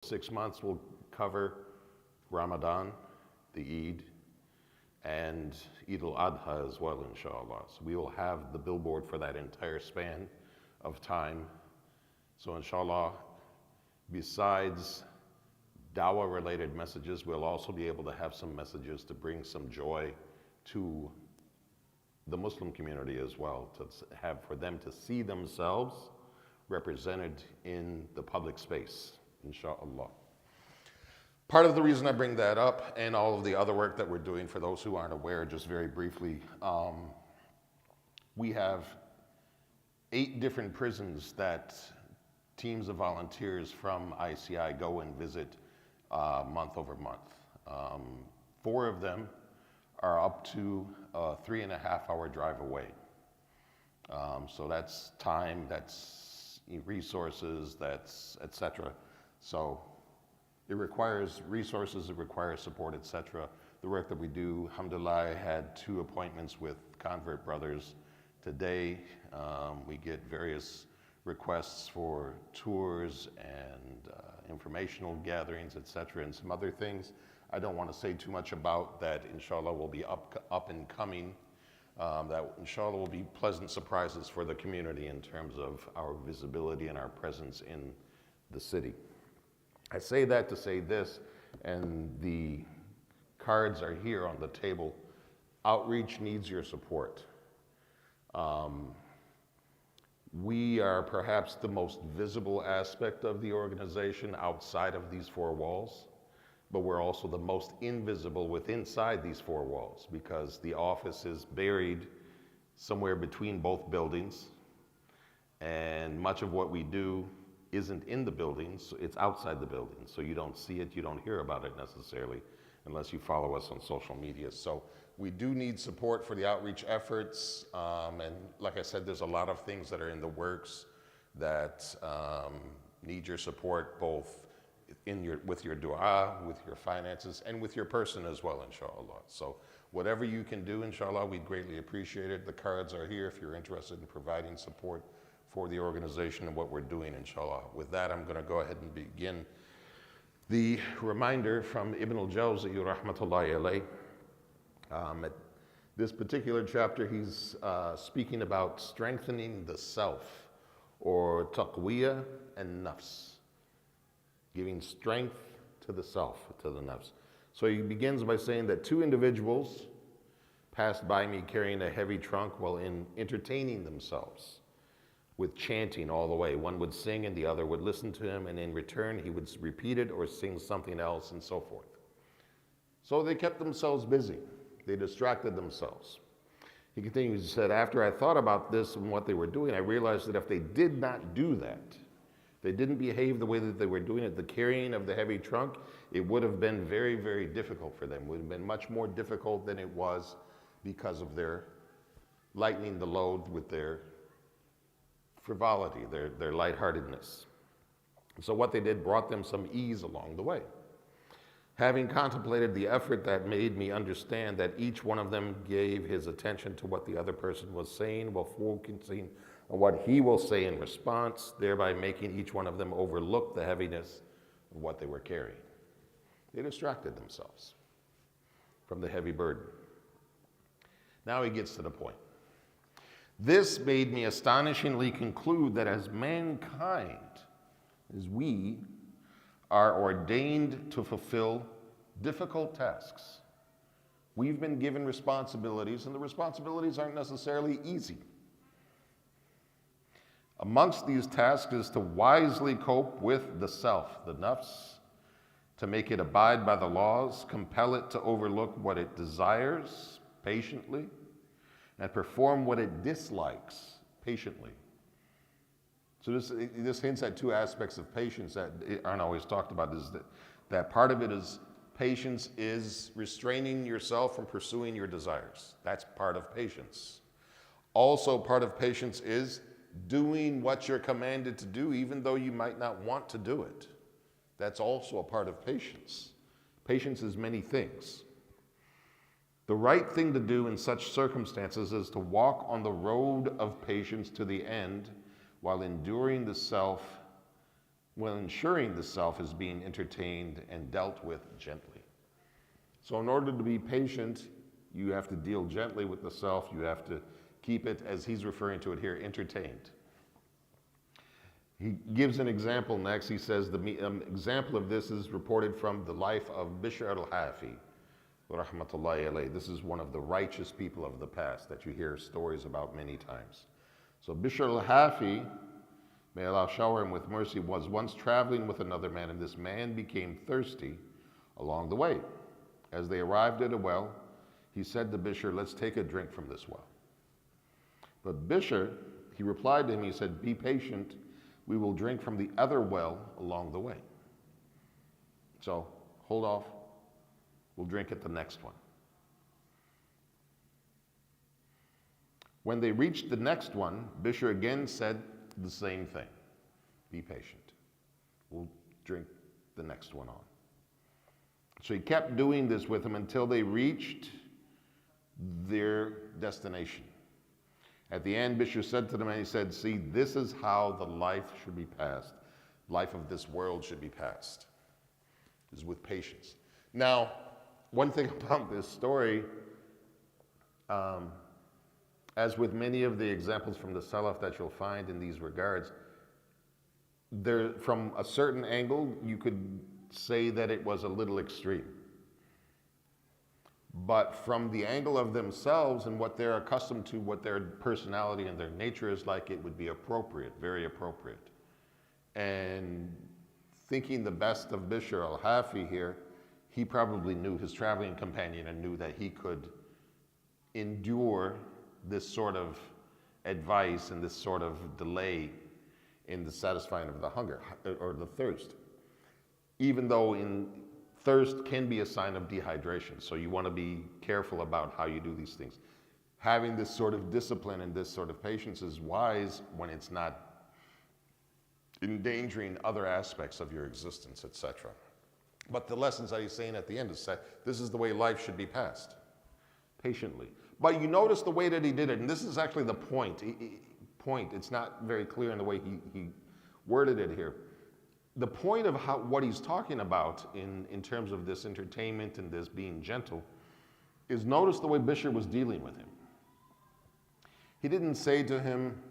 6 months will cover Ramadan, the Eid, and Eid al-Adha as well, inshallah. So we will have the billboard for that entire span of time. So inshallah, besides dawah-related messages, we'll also be able to have some messages to bring some joy to the Muslim community as well, to have for them to see themselves represented in the public space, inshallah. Part of the reason I bring that up, and all of the other work that we're doing, for those who aren't aware, just very briefly, we have 8 different prisons that teams of volunteers from ICI go and visit month over month. 4 of them are up to a 3.5-hour drive away. So that's time, that's resources, that's etc. So it requires resources, it requires support, etc. The work that we do, alhamdulillah, I had 2 appointments with Convert Brothers today. We get various requests for tours and informational gatherings, etc., and some other things. I don't want to say too much about that. Inshallah will be up and coming. That inshallah will be pleasant surprises for the community in terms of our visibility and our presence in the city. I say that to say this, and the cards are here on the table. Outreach needs your support. We are perhaps the most visible aspect of the organization outside of these 4 walls, but we're also the most invisible inside these 4 walls, because the office is buried somewhere between both buildings, and much of what we do isn't in the buildings, it's outside the buildings. So you don't see it, you don't hear about it necessarily, unless you follow us on social media. So we do need support for the outreach efforts. And like I said, there's a lot of things that are in the works that need your support, both with your dua, with your finances, and with your person as well, inshallah. So whatever you can do, inshallah, we'd greatly appreciate it. The cards are here if you're interested in providing support for the organization and what we're doing, inshallah. With that, I'm going to go ahead and begin. The reminder from Ibn al-Jawzi, rahmatullahi alayh. At this particular chapter, he's speaking about strengthening the self, or taqwiyah and nafs, giving strength to the self, to the nafs. So he begins by saying that 2 individuals passed by me carrying a heavy trunk while entertaining themselves with chanting all the way. One would sing and the other would listen to him, and in return he would repeat it or sing something else, and so forth. So they kept themselves busy. They distracted themselves. He continues, he said, after I thought about this and what they were doing, I realized that if they did not do that, they didn't behave the way that they were doing it, the carrying of the heavy trunk, it would have been very, very difficult for them. It would have been much more difficult than it was because of their lightening the load with their frivolity, their lightheartedness. So what they did brought them some ease along the way. Having contemplated the effort, that made me understand that each one of them gave his attention to what the other person was saying, while focusing on what he will say in response, thereby making each one of them overlook the heaviness of what they were carrying. They distracted themselves from the heavy burden. Now he gets to the point. This made me astonishingly conclude that as mankind, as we, are ordained to fulfill difficult tasks. We've been given responsibilities, and the responsibilities aren't necessarily easy. Amongst these tasks is to wisely cope with the self, the nafs, to make it abide by the laws, compel it to overlook what it desires patiently, and perform what it dislikes patiently. So this hints at 2 aspects of patience that aren't always talked about. Is that part of it is patience is restraining yourself from pursuing your desires. That's part of patience. Also, part of patience is doing what you're commanded to do, even though you might not want to do it. That's also a part of patience. Patience is many things. The right thing to do in such circumstances is to walk on the road of patience to the end, while enduring the self while ensuring the self is being entertained and dealt with gently. So in order to be patient, you have to deal gently with the self. You have to keep it, as he's referring to it here, entertained. He gives an example next. He says the example of this is reported from the life of Bishr al-Hafi, rahmatullahi alayh. This is one of the righteous people of the past that you hear stories about many times. So Bishr al-Hafi, may Allah shower him with mercy, was once traveling with another man, and this man became thirsty along the way. As they arrived at a well, he said to Bishr, "Let's take a drink from this well." But Bishr, he replied to him, he said, "Be patient, we will drink from the other well along the way." So hold off, we'll drink at the next one. When they reached the next one, Bishr again said the same thing. Be patient, we'll drink the next one on. So he kept doing this with him until they reached their destination. At the end, Bishr said to the man, he said, "See, this is how the life should be passed. Life of this world should be passed, is with patience." Now, one thing about this story, as with many of the examples from the Salaf that you'll find in these regards, there, from a certain angle, you could say that it was a little extreme. But from the angle of themselves and what they're accustomed to, what their personality and their nature is like, it would be appropriate, very appropriate. And thinking the best of Bishr al-Hafi here, he probably knew his traveling companion and knew that he could endure this sort of advice and this sort of delay in the satisfying of the hunger or the thirst. Even though thirst can be a sign of dehydration, so you want to be careful about how you do these things. Having this sort of discipline and this sort of patience is wise when it's not endangering other aspects of your existence, etc. But the lessons that he's saying at the end is that this is the way life should be passed, patiently. But you notice the way that he did it, and this is actually the point. It's not very clear in the way he worded it here. The point of what he's talking about in terms of this entertainment and this being gentle is, notice the way Bishr was dealing with him. He didn't say to him,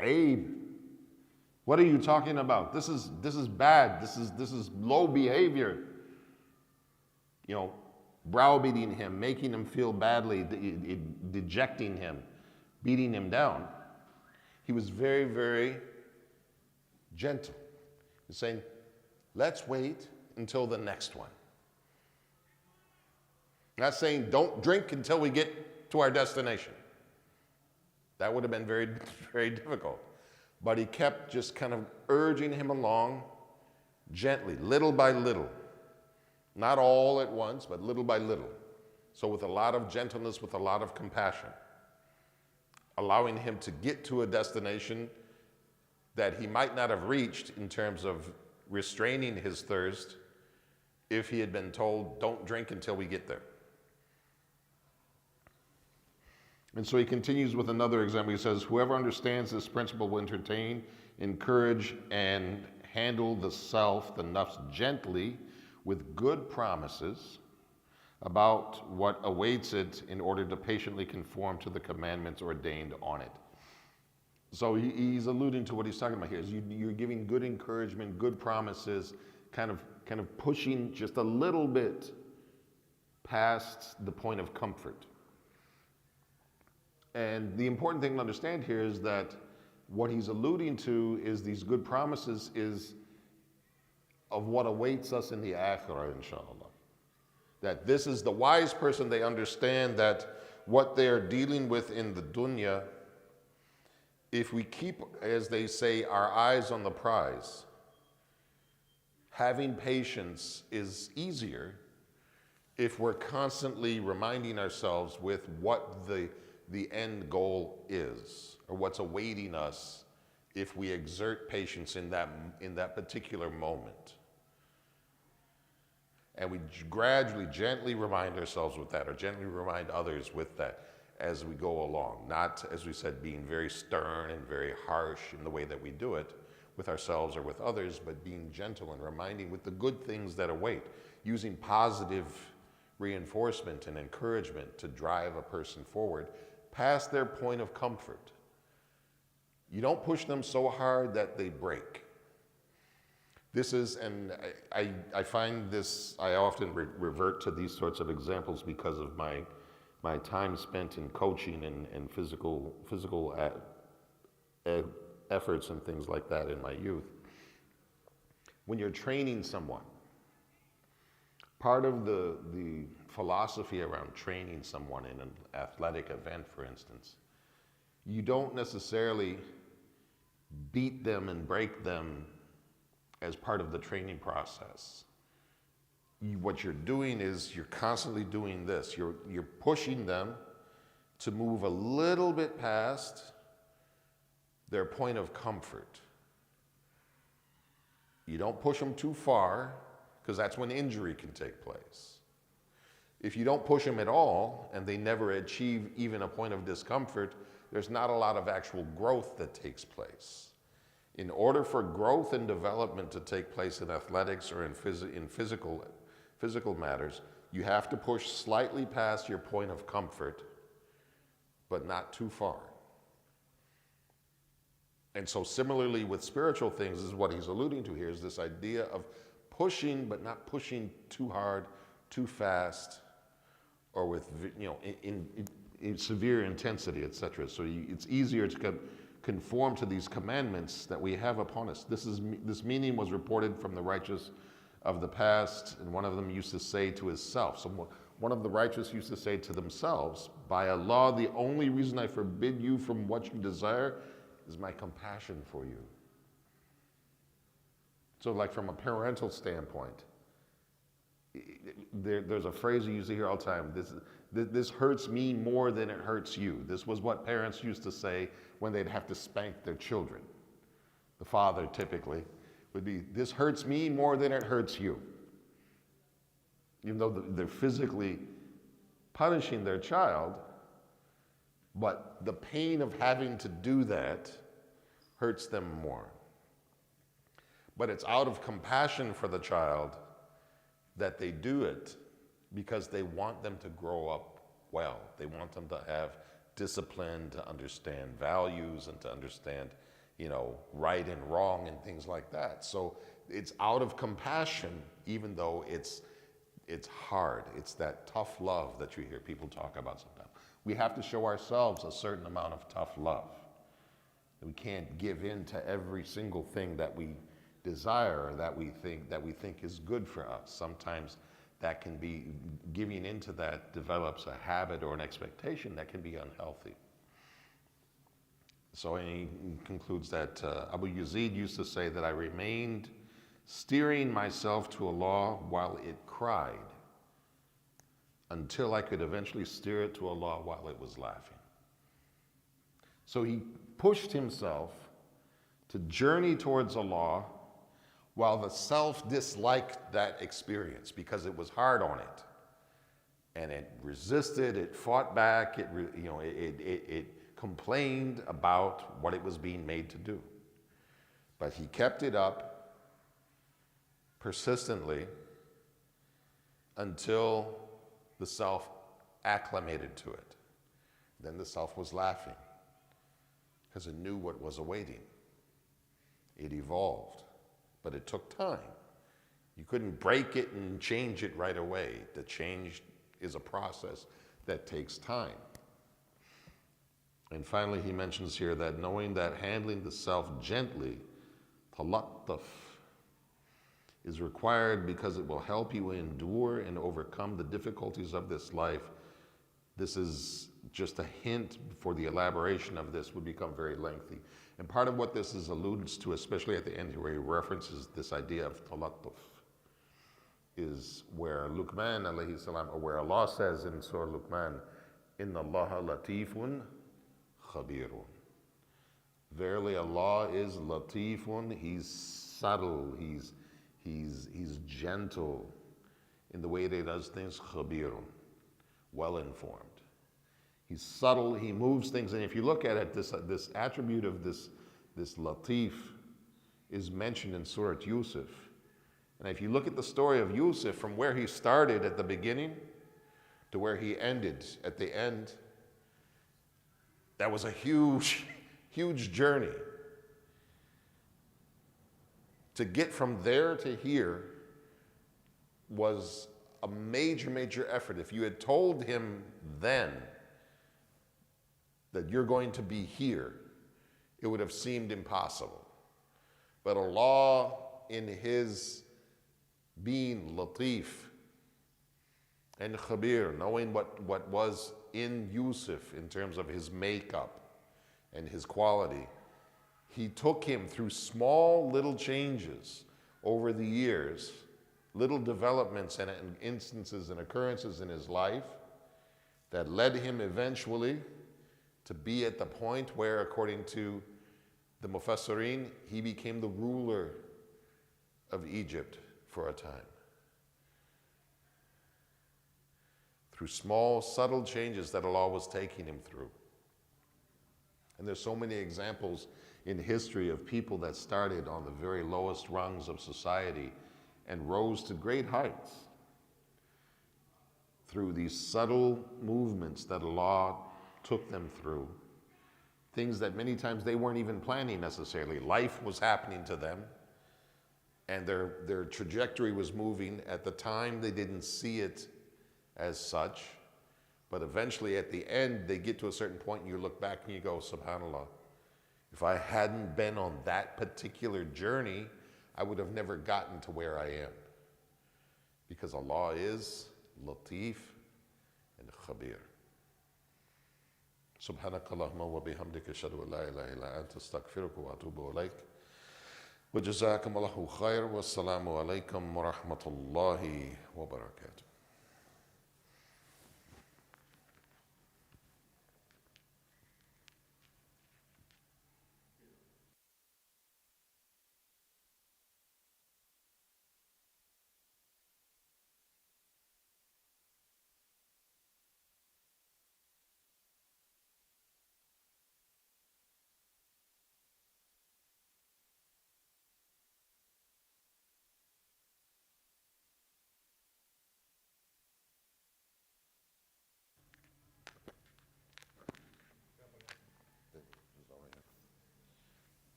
"Abe, what are you talking about? This is bad. This is low behavior." You know, browbeating him, making him feel badly, dejecting him, beating him down. He was very, very gentle. He's saying, "Let's wait until the next one." Not saying, "Don't drink until we get to our destination." That would have been very, very difficult. But he kept just kind of urging him along gently, little by little. Not all at once, but little by little. So with a lot of gentleness, with a lot of compassion, allowing him to get to a destination that he might not have reached in terms of restraining his thirst if he had been told, "Don't drink until we get there." And so he continues with another example. He says, "Whoever understands this principle will entertain, encourage, and handle the self, the nafs, gently with good promises about what awaits it in order to patiently conform to the commandments ordained on it." So he's alluding to what he's talking about here. Is you're giving good encouragement, good promises, kind of pushing just a little bit past the point of comfort. And the important thing to understand here is that what he's alluding to is these good promises is of what awaits us in the akhirah, inshallah. That this is the wise person, they understand that what they're dealing with in the dunya, if we keep, as they say, our eyes on the prize, having patience is easier if we're constantly reminding ourselves with what the end goal is, or what's awaiting us if we exert patience in that particular moment. And we gradually, gently remind ourselves with that, or gently remind others with that as we go along. Not, as we said, being very stern and very harsh in the way that we do it, with ourselves or with others, but being gentle and reminding with the good things that await, using positive reinforcement and encouragement to drive a person forward past their point of comfort. You don't push them so hard that they break. This is, and I find this, I often revert to these sorts of examples because of my time spent in coaching and physical efforts and things like that in my youth. When you're training someone, part of the philosophy around training someone in an athletic event, for instance, you don't necessarily beat them and break them as part of the training process. What you're doing is you're constantly doing this. You're pushing them to move a little bit past their point of comfort. You don't push them too far, because that's when injury can take place. If you don't push them at all and they never achieve even a point of discomfort, there's not a lot of actual growth that takes place. In order for growth and development to take place in athletics or in physical matters, you have to push slightly past your point of comfort, but not too far. And so similarly with spiritual things, this is what he's alluding to here, is this idea of pushing, but not pushing too hard, too fast, or with in severe intensity, etc. So it's easier to conform to these commandments that we have upon us. This meaning was reported from the righteous of the past, and one of them used to say to himself. So one of the righteous used to say to themselves, "By Allah, the only reason I forbid you from what you desire is my compassion for you." So like from a parental standpoint, there's a phrase you used to hear all the time, this hurts me more than it hurts you. This was what parents used to say when they'd have to spank their children. The father typically would be, "This hurts me more than it hurts you." Even though they're physically punishing their child, but the pain of having to do that hurts them more. But it's out of compassion for the child that they do it, because they want them to grow up well. They want them to have discipline, to understand values, and to understand, right and wrong and things like that. So it's out of compassion, even though it's hard. It's that tough love that you hear people talk about sometimes. We have to show ourselves a certain amount of tough love. We can't give in to every single thing that we desire or that we think is good for us. Sometimes that can be, giving into that develops a habit or an expectation that can be unhealthy. So he concludes that Abu Yazid used to say that I remained steering myself to Allah while it cried, until I could eventually steer it to Allah while it was laughing. So he pushed himself to journey towards Allah while the self disliked that experience because it was hard on it. And it resisted, it fought back, it complained about what it was being made to do. But he kept it up persistently until the self acclimated to it. Then the self was laughing because it knew what was awaiting. It evolved, but it took time. You couldn't break it and change it right away. The change is a process that takes time. And finally, he mentions here that knowing that handling the self gently, talattuf, is required because it will help you endure and overcome the difficulties of this life. This is just a hint, for the elaboration of this would become very lengthy. And part of what this is alludes to, especially at the end where he references this idea of talattuf, is where Luqman alayhi salam, or where Allah says in Surah Luqman, Inna Allaha latifun khabirun. Verily Allah is latifun, He's subtle, He's gentle in the way that He does things, khabirun, well informed. He's subtle, He moves things, and if you look at it, this attribute of this latif is mentioned in Surah Yusuf. And if you look at the story of Yusuf, from where he started at the beginning to where he ended at the end, that was a huge, huge journey. To get from there to here was a major, major effort. If you had told him then that you're going to be here, it would have seemed impossible. But Allah, in His being Latif and Khabir, knowing what was in Yusuf in terms of his makeup and his quality, He took him through small little changes over the years, little developments and instances and occurrences in his life that led him eventually to be at the point where, according to the Mufassirin, he became the ruler of Egypt for a time. Through small, subtle changes that Allah was taking him through. And there's so many examples in history of people that started on the very lowest rungs of society and rose to great heights through these subtle movements that Allah took them through. Things that many times they weren't even planning necessarily. Life was happening to them, and their trajectory was moving. At the time, they didn't see it as such, but eventually at the end, they get to a certain point and you look back and you go, SubhanAllah, if I hadn't been on that particular journey, I would have never gotten to where I am. Because Allah is Latif and Khabir. سبحانك اللهم وبحمدك أشهد أن لا إله إلا أنت أستغفرك وأتوب إليك وجزاكم الله خير والسلام عليكم ورحمة الله وبركاته.